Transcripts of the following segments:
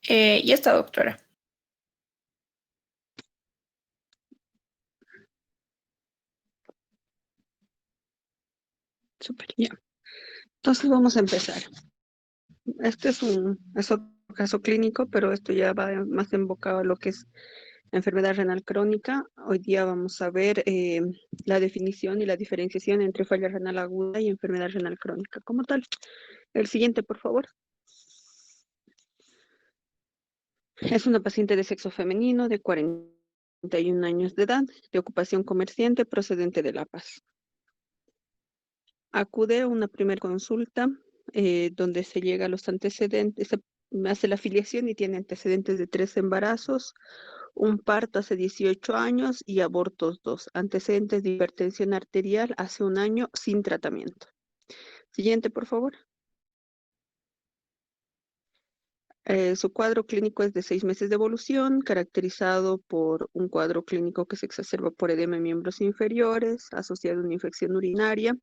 Ya está, doctora. Súper, ya. Entonces vamos a empezar. Este es otro caso clínico, pero esto ya va más enfocado a lo que es enfermedad renal crónica. Hoy día vamos a ver la definición y la diferenciación entre falla renal aguda y enfermedad renal crónica como tal. El siguiente, por favor. Es una paciente de sexo femenino de 41 años de edad, de ocupación comerciante, procedente de La Paz. Acude a una primera consulta donde se llega a los antecedentes, se hace la afiliación y tiene antecedentes de 3 embarazos, un parto hace 18 años y abortos 2, antecedentes de hipertensión arterial hace 1 año sin tratamiento. Siguiente, por favor. Su cuadro clínico es de 6 meses de evolución, caracterizado por un cuadro clínico que se exacerba por edema en miembros inferiores, asociado a una infección urinaria.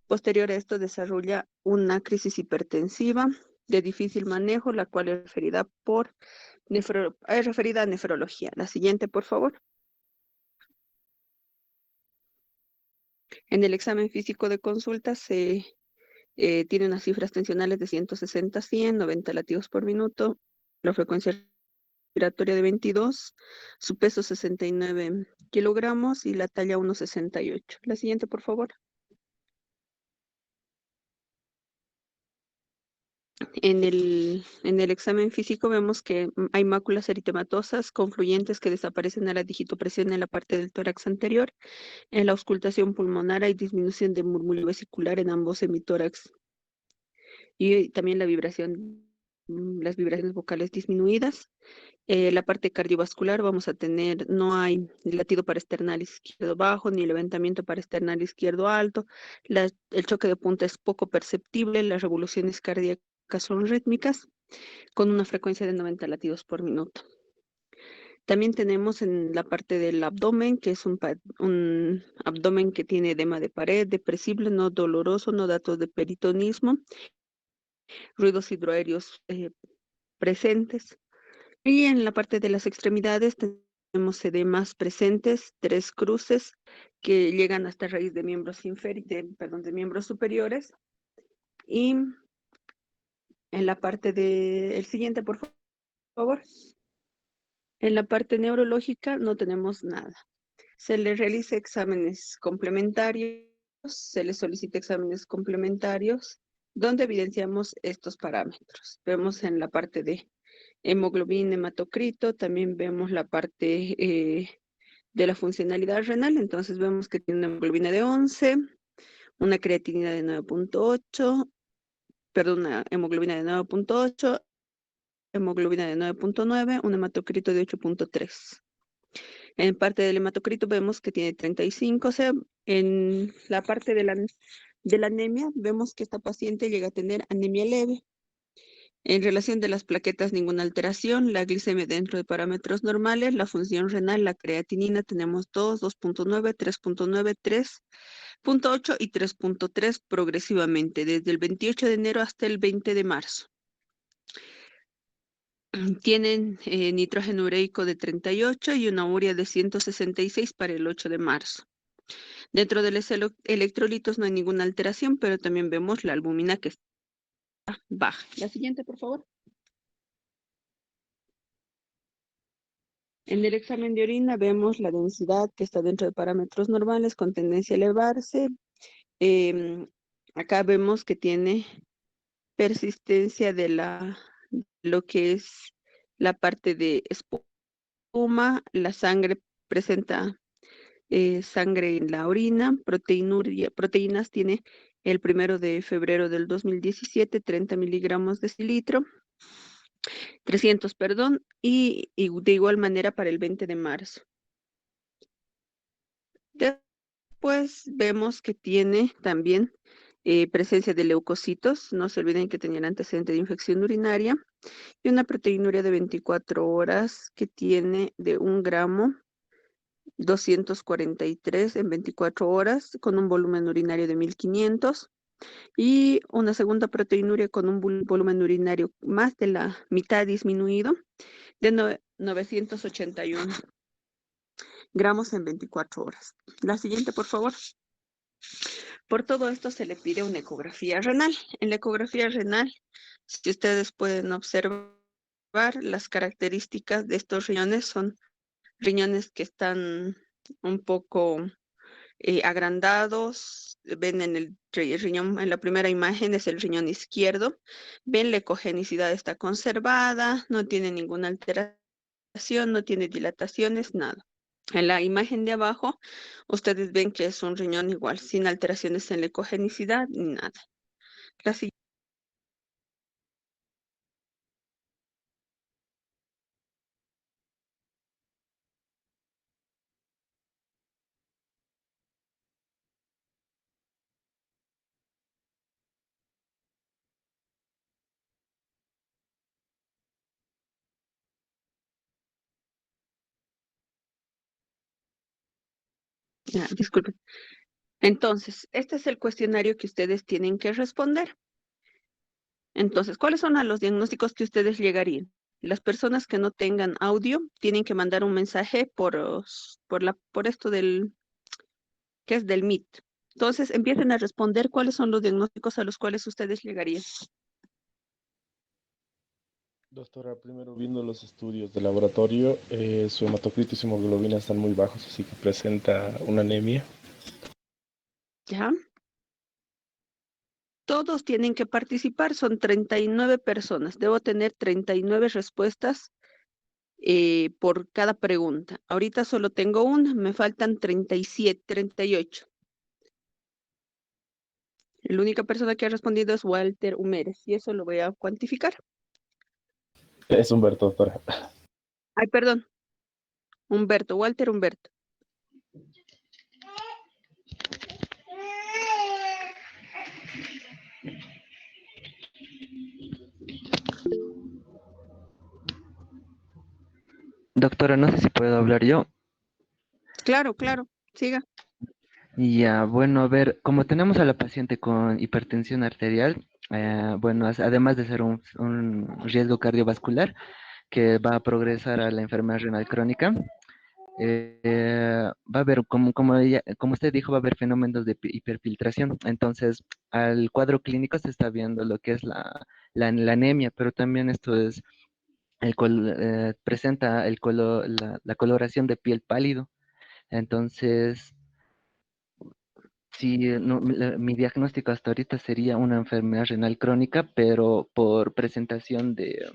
Posterior a esto desarrolla una crisis hipertensiva de difícil manejo, la cual es referida a nefrología. La siguiente, por favor. En el examen físico de consulta se tiene unas cifras tensionales de 160 a 100, 90 latidos por minuto, la frecuencia respiratoria de 22, su peso 69 kilogramos y la talla 1,68. La siguiente, por favor. En el examen físico vemos que hay máculas eritematosas confluyentes que desaparecen a la digitopresión en la parte del tórax anterior. En la auscultación pulmonar hay disminución de murmullo vesicular en ambos hemitórax y también las vibraciones vocales disminuidas. La parte cardiovascular vamos a tener, no hay latido paraesternal izquierdo bajo ni levantamiento paraesternal izquierdo alto. El choque de punta es poco perceptible, las revoluciones cardíacas son rítmicas con una frecuencia de 90 latidos por minuto. También tenemos en la parte del abdomen, que es un abdomen que tiene edema de pared, depresible, no doloroso, no datos de peritonismo, ruidos hidroaéreos presentes. Y en la parte de las extremidades tenemos edemas presentes, 3 cruces que llegan hasta raíz de de miembros superiores. Y en la parte el siguiente, por favor. En la parte neurológica no tenemos nada. Se le realiza exámenes complementarios, se le solicita exámenes complementarios donde evidenciamos estos parámetros. Vemos en la parte de hemoglobina, hematocrito, también vemos la parte de la funcionalidad renal, entonces vemos que tiene una hemoglobina de 11, una creatinina de 9,8, perdón, una hemoglobina de 9,8, hemoglobina de 9,9, un hematocrito de 8,3. En parte del hematocrito vemos que tiene 35, o sea, en la parte de la anemia vemos que esta paciente llega a tener anemia leve. En relación de las plaquetas, ninguna alteración, la glicemia dentro de parámetros normales, la función renal, la creatinina tenemos 2, 2,9, 3,9, 3,8 y 3,3 progresivamente, desde el 28 de enero hasta el 20 de marzo. Tienen nitrógeno ureico de 38 y una urea de 166 para el 8 de marzo. Dentro de los electrolitos no hay ninguna alteración, pero también vemos la albúmina que está baja. La siguiente, por favor. En el examen de orina vemos la densidad que está dentro de parámetros normales con tendencia a elevarse. Em, Acá vemos que tiene persistencia de lo que es la parte de espuma. La sangre presenta sangre en la orina, proteínas tiene el 1 de febrero del 2017, 30 miligramos de cilitro, 300, perdón, y de igual manera para el 20 de marzo. Después vemos que tiene también presencia de leucocitos, no se olviden que tenían antecedente de infección urinaria, y una proteinuria de 24 horas que tiene de 1 gramo 243 en 24 horas, con un volumen urinario de 1500. y una segunda proteinuria con un volumen urinario más de la mitad disminuido de 981 gramos en 24 horas. La siguiente, por favor. Por todo esto se le pide una ecografía renal. En la ecografía renal, si ustedes pueden observar, las características de estos riñones son riñones que están un poco agrandados. Ven en el riñón, en la primera imagen es el riñón izquierdo. Ven la ecogenicidad está conservada, no tiene ninguna alteración, no tiene dilataciones, nada. En la imagen de abajo, ustedes ven que es un riñón igual, sin alteraciones en la ecogenicidad ni nada. La siguiente, disculpen. Entonces, este es el cuestionario que ustedes tienen que responder. Entonces, ¿cuáles son los diagnósticos que ustedes llegarían? Las personas que no tengan audio tienen que mandar un mensaje por esto que es del Meet. Entonces, empiecen a responder cuáles son los diagnósticos a los cuales ustedes llegarían. Doctora, primero viendo los estudios de laboratorio, su hematocrito y su hemoglobina están muy bajos, así que presenta una anemia. ¿Ya? Todos tienen que participar, son 39 personas. Debo tener 39 respuestas por cada pregunta. Ahorita solo tengo una, me faltan 37, 38. La única persona que ha respondido es Walter Humérez y eso lo voy a cuantificar. Es Humberto, doctora. Ay, perdón, Humberto, Walter Humberto. Doctora, no sé si puedo hablar yo. Claro, claro, siga. Ya, bueno, a ver, como tenemos a la paciente con hipertensión arterial, bueno, además de ser un riesgo cardiovascular que va a progresar a la enfermedad renal crónica, va a haber, como usted dijo, va a haber fenómenos de hiperfiltración. Entonces, al cuadro clínico se está viendo lo que es la anemia, pero también esto es, presenta la coloración de piel pálido. Entonces, sí, no, mi diagnóstico hasta ahorita sería una enfermedad renal crónica, pero por presentación de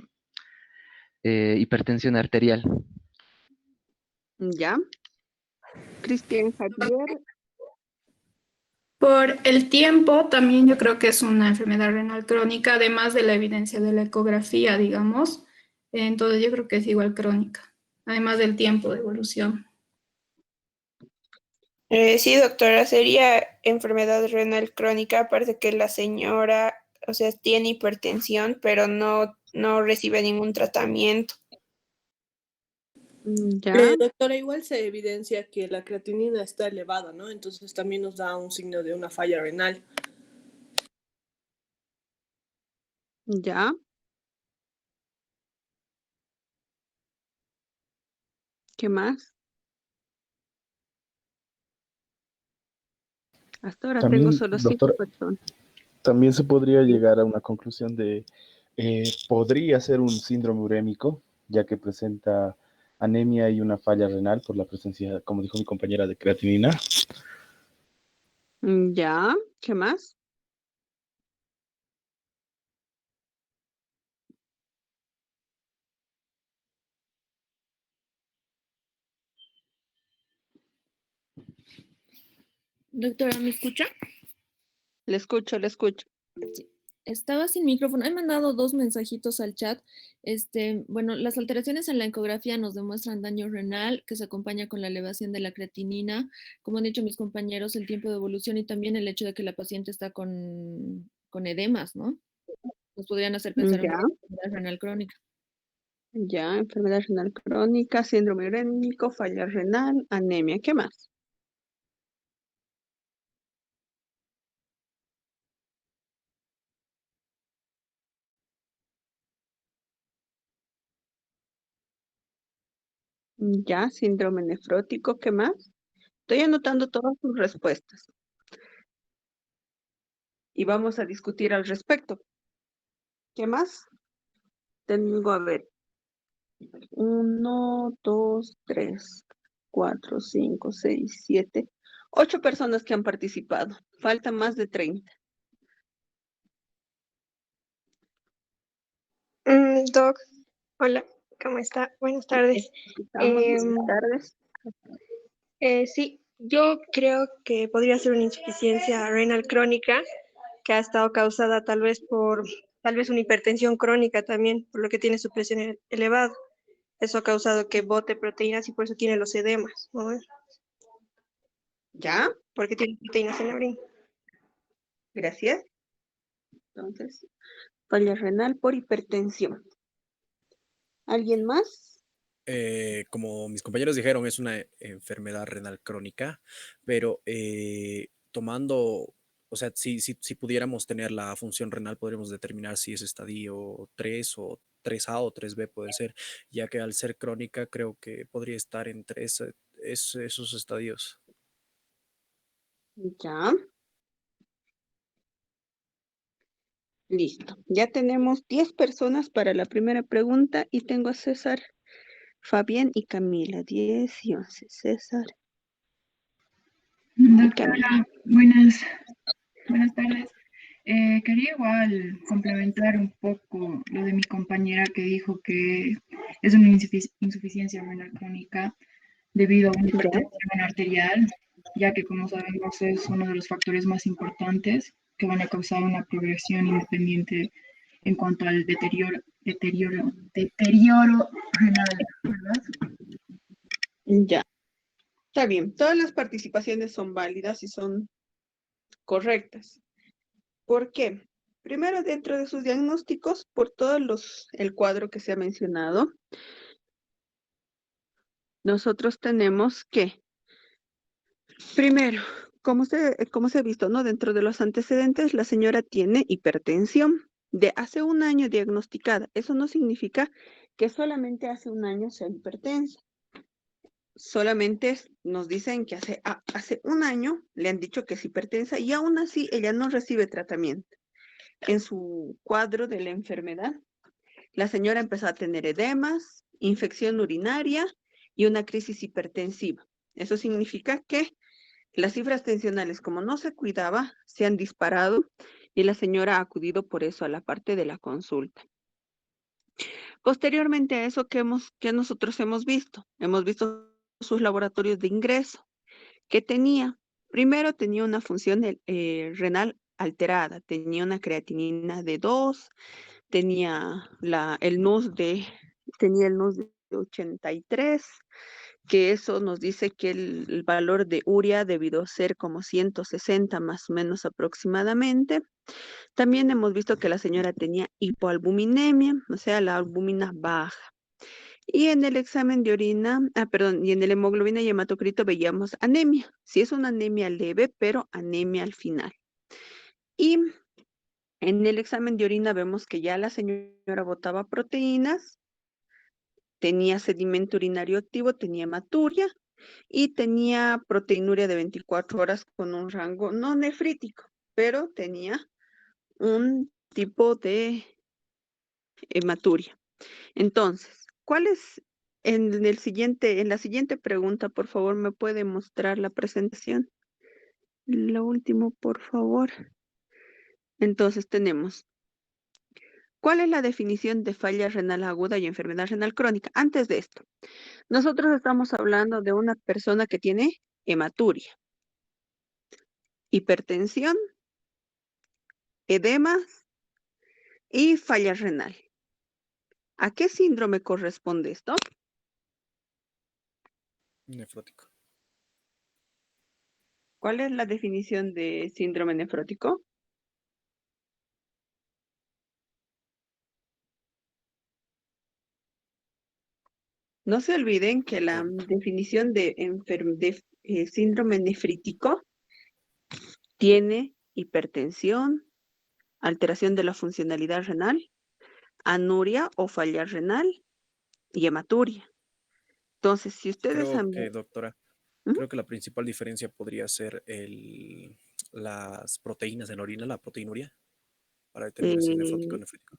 hipertensión arterial. Ya. Cristian Javier. Por el tiempo, también yo creo que es una enfermedad renal crónica, además de la evidencia de la ecografía, digamos. Entonces yo creo que es igual crónica, además del tiempo de evolución. Sí, doctora, sería enfermedad renal crónica, parece que la señora, o sea, tiene hipertensión, pero no recibe ningún tratamiento. Ya, Doctora, igual se evidencia que la creatinina está elevada, ¿no? Entonces también nos da un signo de una falla renal. ya. ¿Qué más? Hasta ahora tengo También, solo 5 doctora, personas. también se podría llegar a una conclusión de, podría ser un síndrome urémico, ya que presenta anemia y una falla renal por la presencia, como dijo mi compañera, de creatinina. Ya, ¿qué más? Doctora, ¿me escucha? Le escucho, le escucho. Sí. Estaba sin micrófono. He mandado dos mensajitos al chat. Bueno, las alteraciones en la ecografía nos demuestran daño renal que se acompaña con la elevación de la creatinina. Como han dicho mis compañeros, el tiempo de evolución y también el hecho de que la paciente está con edemas, ¿no? Nos podrían hacer pensar en Ya, una enfermedad renal crónica. ya, enfermedad renal crónica, síndrome urémico, falla renal, anemia. ¿Qué más? Ya, síndrome nefrótico, ¿qué más? Estoy anotando todas sus respuestas y vamos a discutir al respecto. ¿Qué más? Tengo, a ver, 1, 2, 3, 4, 5, 6, 7, 8 personas que han participado. Faltan más de 30. Doc, hola, ¿cómo está? Buenas tardes. Estamos, buenas tardes. Sí, yo creo que podría ser una insuficiencia renal crónica que ha estado causada tal vez una hipertensión crónica también, por lo que tiene su presión elevada. Eso ha causado que bote proteínas y por eso tiene los edemas, ¿no? ¿Ya? Porque tiene proteínas en la orina. Gracias. Entonces, falla renal por hipertensión. ¿Alguien más? Como mis compañeros dijeron, es una enfermedad renal crónica, pero tomando, o sea, si pudiéramos tener la función renal, podríamos determinar si es estadio 3 o 3A o 3B puede ser, ya que al ser crónica creo que podría estar entre esos estadios. Ya. Listo. Ya tenemos 10 personas para la primera pregunta y tengo a César, Fabián y Camila. 10 y 11. César y Camila. Doctora, buenas tardes. Quería igual complementar un poco lo de mi compañera que dijo que es una insuficiencia renal crónica debido a una hipertensión arterial, ya que como sabemos es uno de los factores más importantes que van a causar una progresión independiente en cuanto al deterioro renal, ¿verdad? Ya. Está bien. Todas las participaciones son válidas y son correctas. ¿Por qué? Primero, dentro de sus diagnósticos, por el cuadro que se ha mencionado, nosotros tenemos que, primero, como se ha visto, ¿no? Dentro de los antecedentes, la señora tiene hipertensión de hace un año diagnosticada. Eso no significa que solamente hace un año sea hipertensa. Solamente nos dicen que hace un año le han dicho que es hipertensa y aún así ella no recibe tratamiento. En su cuadro de la enfermedad, la señora empezó a tener edemas, infección urinaria y una crisis hipertensiva. Eso significa que las cifras tensionales, como no se cuidaba, se han disparado y la señora ha acudido por eso a la parte de la consulta. Posteriormente a eso, ¿qué nosotros hemos visto? Hemos visto sus laboratorios de ingreso. ¿Qué tenía? Primero tenía una función renal alterada, tenía una creatinina de 2, tenía el NUS de 83, que eso nos dice que el valor de urea debió ser como 160 más o menos aproximadamente. También hemos visto que la señora tenía hipoalbuminemia, o sea, la albúmina baja. Y en el examen de orina, y en el hemoglobina y hematocrito veíamos anemia. Sí es una anemia leve, pero anemia al final. Y en el examen de orina vemos que ya la señora botaba proteínas, tenía sedimento urinario activo, tenía hematuria y tenía proteinuria de 24 horas con un rango no nefrítico, pero tenía un tipo de hematuria. Entonces, ¿cuál es en la siguiente pregunta, por favor, me puede mostrar la presentación? Lo último, por favor. Entonces tenemos, ¿cuál es la definición de falla renal aguda y enfermedad renal crónica? Antes de esto, nosotros estamos hablando de una persona que tiene hematuria, hipertensión, edemas y falla renal. ¿A qué síndrome corresponde esto? Nefrótico. ¿Cuál es la definición de síndrome nefrótico? No se olviden que la definición de síndrome nefrítico tiene hipertensión, alteración de la funcionalidad renal, anuria o falla renal y hematuria. Entonces, si ustedes Creo han... que, doctora, ¿Mm? creo que la principal diferencia podría ser las proteínas en la orina, la proteinuria, para determinar si es nefrótico o Eh, nefrítico.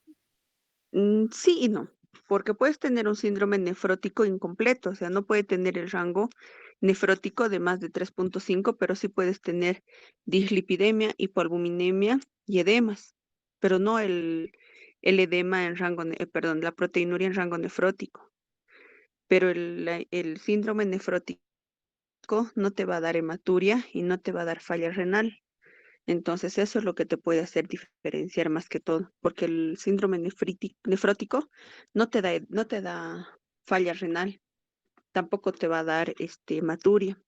sí y no, porque puedes tener un síndrome nefrótico incompleto, o sea, no puede tener el rango nefrótico de más de 3.5, pero sí puedes tener dislipidemia, hipoalbuminemia y edemas, pero no el edema en rango, perdón, la proteinuria en rango nefrótico. Pero el síndrome nefrótico no te va a dar hematuria y no te va a dar falla renal. Entonces, eso es lo que te puede hacer diferenciar más que todo, porque el síndrome nefrótico no te da falla renal, tampoco te va a dar hematuria.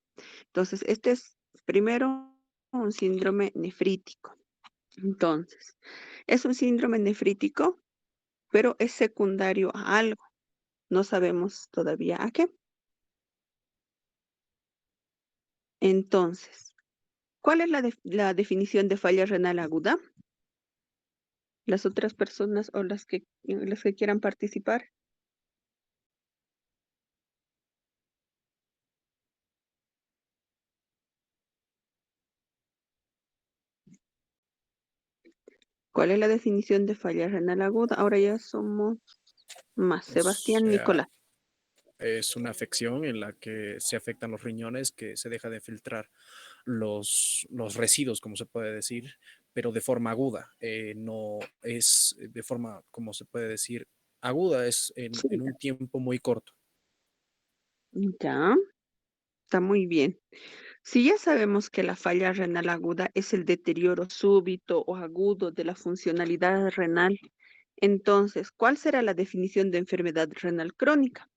Entonces, este es primero un síndrome nefrítico. Entonces, es un síndrome nefrítico, pero es secundario a algo. No sabemos todavía a qué. Entonces, ¿cuál es la definición de falla renal aguda? Las otras personas o las que quieran participar. ¿Cuál es la definición de falla renal aguda? Ahora ya somos más. O Sebastián, sea, Nicolás. es una afección en la que se afectan los riñones, que se deja de filtrar los residuos, como se puede decir, pero de forma aguda. No es de forma, como se puede decir, aguda, es en un tiempo muy corto. Ya, está muy bien. Si ya sabemos que la falla renal aguda es el deterioro súbito o agudo de la funcionalidad renal, entonces, ¿cuál será la definición de enfermedad renal crónica?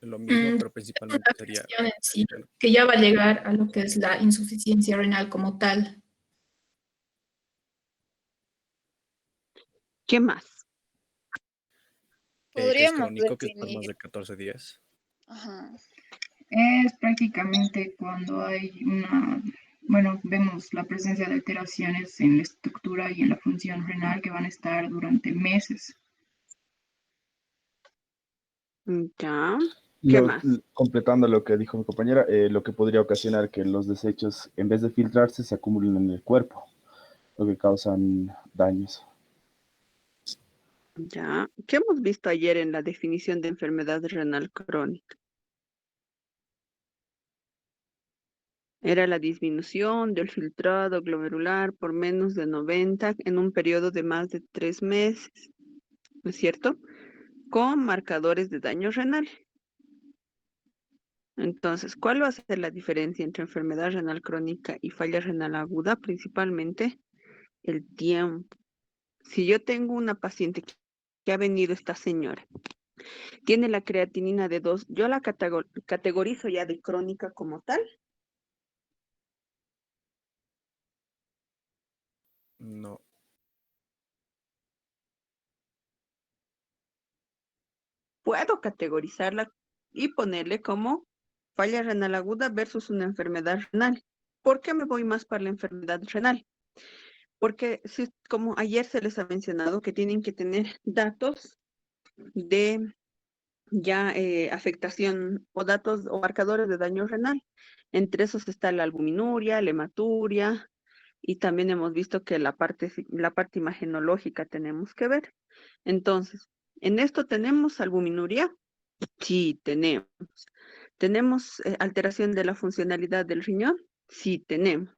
Lo mismo, pero Es principalmente una sería... afección en sí, que ya va a llegar a lo que es la insuficiencia renal como tal. ¿Qué más? que es Podríamos crónico, que es por más definir. de 14 días. Ajá. Es prácticamente cuando hay bueno, vemos la presencia de alteraciones en la estructura y en la función renal que van a estar durante meses. Ya, ¿qué más? Completando lo que dijo mi compañera, lo que podría ocasionar que los desechos, en vez de filtrarse, se acumulen en el cuerpo, lo que causan daños. Ya, ¿qué hemos visto ayer en la definición de enfermedad renal crónica? Era la disminución del filtrado glomerular por menos de 90 en un periodo de más de 3 meses, ¿no es cierto? Con marcadores de daño renal. Entonces, ¿cuál va a ser la diferencia entre enfermedad renal crónica y falla renal aguda? Principalmente el tiempo. Si yo tengo una paciente que ha venido esta señora, tiene la creatinina de 2, yo la categorizo ya de crónica como tal. No. Puedo categorizarla y ponerle como falla renal aguda versus una enfermedad renal. ¿Por qué me voy más para la enfermedad renal? Porque como ayer se les ha mencionado que tienen que tener datos de ya afectación o datos o marcadores de daño renal. Entre esos está la albuminuria, la hematuria y también hemos visto que la parte imagenológica tenemos que ver. Entonces, en esto tenemos albuminuria. Sí, tenemos. ¿Tenemos alteración de la funcionalidad del riñón? Sí, tenemos.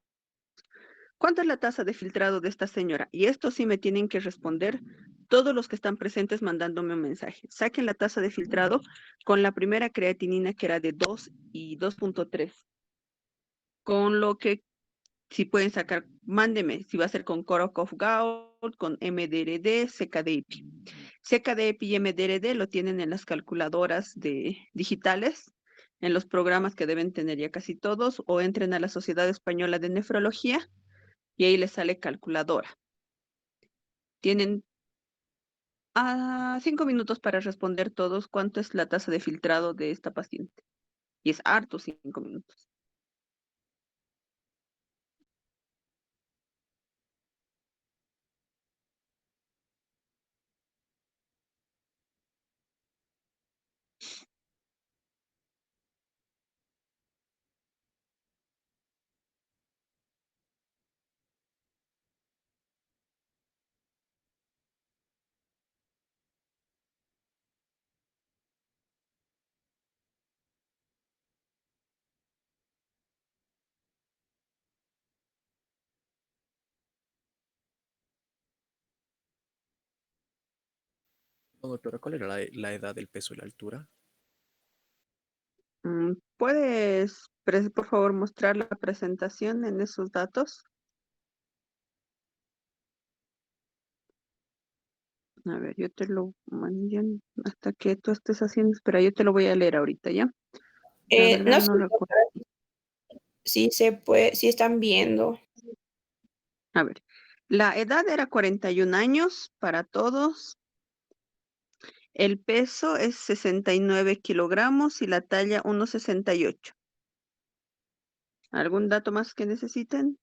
¿Cuánto es la tasa de filtrado de esta señora? Y esto sí me tienen que responder todos los que están presentes mandándome un mensaje. Saquen la tasa de filtrado con la primera creatinina que era de 2 y 2.3. Con lo que si pueden sacar, mándeme si va a ser con Korokov-Gault, con MDRD, CKD-EPI. CKD-EPI y MDRD lo tienen en las calculadoras digitales, en los programas que deben tener ya casi todos, o entren a la Sociedad Española de Nefrología y ahí les sale calculadora. Tienen 5 minutos para responder todos cuánto es la tasa de filtrado de esta paciente. Y es harto 5 minutos. No, doctora, ¿cuál era la edad, el peso y la altura? ¿Puedes, por favor, mostrar la presentación en esos datos? A ver, yo te lo mandé hasta que tú estés haciendo. Espera, yo te lo voy a leer ahorita, ¿ya? La verdad No sé, no recuerdo. si se puede, si están viendo. A ver, la edad era 41 años para todos. El peso es 69 kilogramos y la talla 1,68. ¿Algún dato más que necesiten?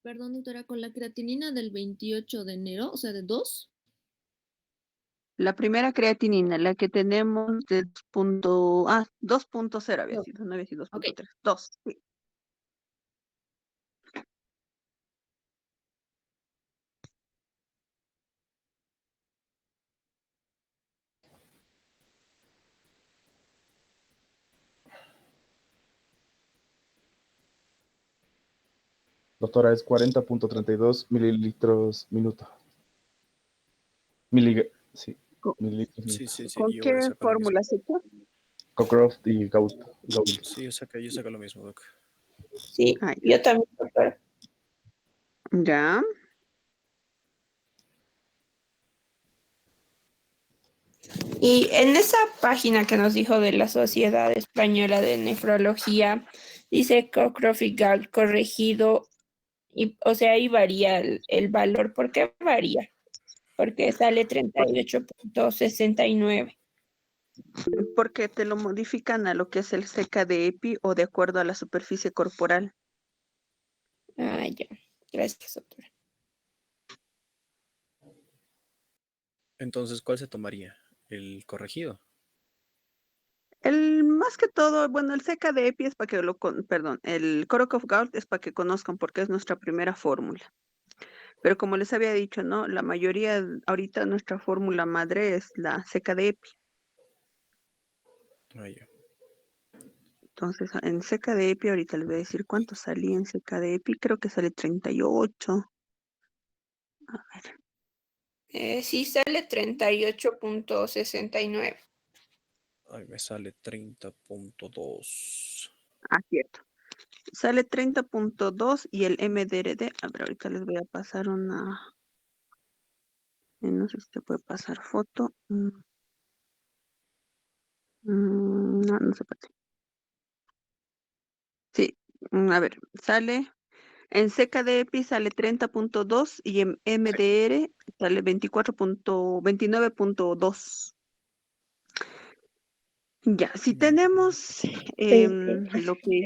Perdón, doctora, con la creatinina del 28 de enero, o sea, de 2. La primera creatinina, la que tenemos de 2.0 había sido, no había sido Ok. 2.3. 2, sí. Doctora, es 40.32 mililitros minuto. Sí, ¿Con, mililitros Sí, minuto. sí, sí, con yo voy a qué sacar lo mismo. fórmula se fue? Cockcroft y Gault. Sí, yo saco lo mismo, doc. Sí, Ah, yo también, doctora. ya. Y en esa página que nos dijo de la Sociedad Española de Nefrología, dice Cockcroft y Galt corregido, y, o sea, ahí varía el valor. ¿Por qué varía? Porque sale 38.69. Porque te lo modifican a lo que es el CKD-EPI o de acuerdo a la superficie corporal. Ah, ya. Gracias, doctora. Entonces, ¿cuál se tomaría? ¿El corregido? Más que todo, bueno, el CKD-EPI es para que perdón, el Korokov Gout es para que conozcan porque es nuestra primera fórmula. Pero como les había dicho, ¿no? La mayoría, ahorita nuestra fórmula madre es la CKD-EPI. Ah, ya. Entonces, en CKD-EPI ahorita les voy a decir cuánto salía en CKD-EPI, creo que sale 38. A ver, Sí, sale 38.69. Ay, me sale 30.2. cierto. Sale 30.2 y el MDRD, a ver, ahorita les voy a pasar no sé si se puede pasar foto. No, no se puede. Sí, a ver, sale en CKD-EPI sale 30.2 y en MDR sale 29.2. Ya, si tenemos lo que,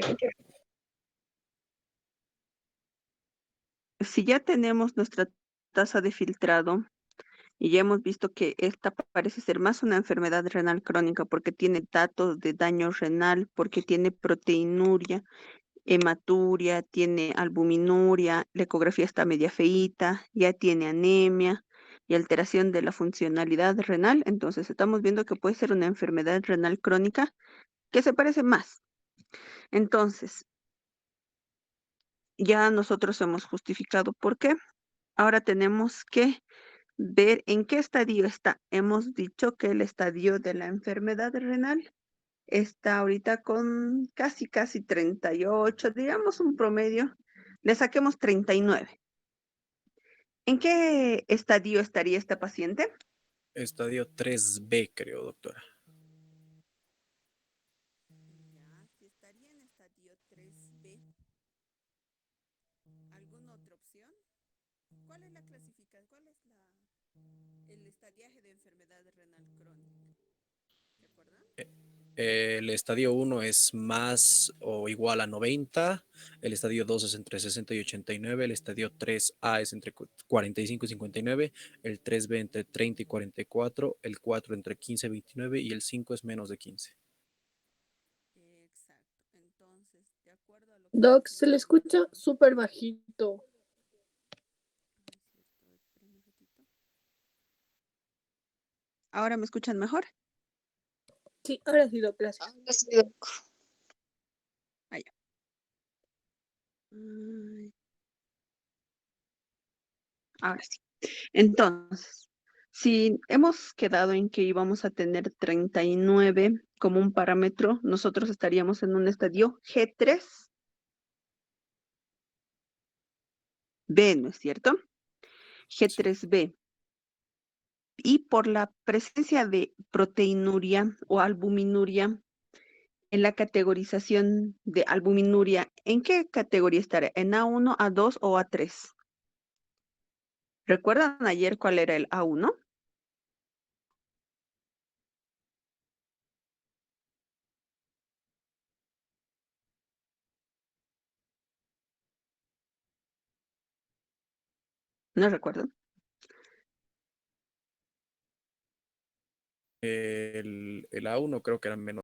si ya tenemos nuestra tasa de filtrado y ya hemos visto que esta parece ser más una enfermedad renal crónica porque tiene datos de daño renal, porque tiene proteinuria, hematuria, tiene albuminuria, la ecografía está media feíta, ya tiene anemia y alteración de la funcionalidad renal, entonces estamos viendo que puede ser una enfermedad renal crónica que se parece más. Entonces, ya nosotros hemos justificado por qué. Ahora tenemos que ver en qué estadio está. Hemos dicho que el estadio de la enfermedad renal está ahorita con casi 38, digamos un promedio. Le saquemos 39. ¿En qué estadio estaría esta paciente? Estadio 3B, creo, doctora. Ya, si estaría en estadio 3B, ¿alguna otra opción? ¿Cuál es la clasificación? ¿Cuál es el estadiaje de enfermedad renal crónica? ¿Se acuerdan? El estadio 1 es más o igual a 90, el estadio 2 es entre 60 y 89, el estadio 3A es entre 45 y 59, el 3B entre 30 y 44, el 4 entre 15 y 29 y el 5 es menos de 15. Exacto. Entonces, de acuerdo a lo que Doc, dice se le la... escucha súper bajito. Ay, cierto, espérame un ratito. ¿Ahora me escuchan mejor? Sí, ahora sí, gracias. Ahí. Ay. Ahora sí. Entonces, si hemos quedado en que íbamos a tener 39 como un parámetro, nosotros estaríamos en un estadio G3B, ¿no es cierto? G3B. Y por la presencia de proteinuria o albuminuria en la categorización de albuminuria, ¿en qué categoría estará? ¿En A1, A2 o A3? ¿Recuerdan ayer cuál era el A1? ¿No recuerdan? El A1 creo que era menos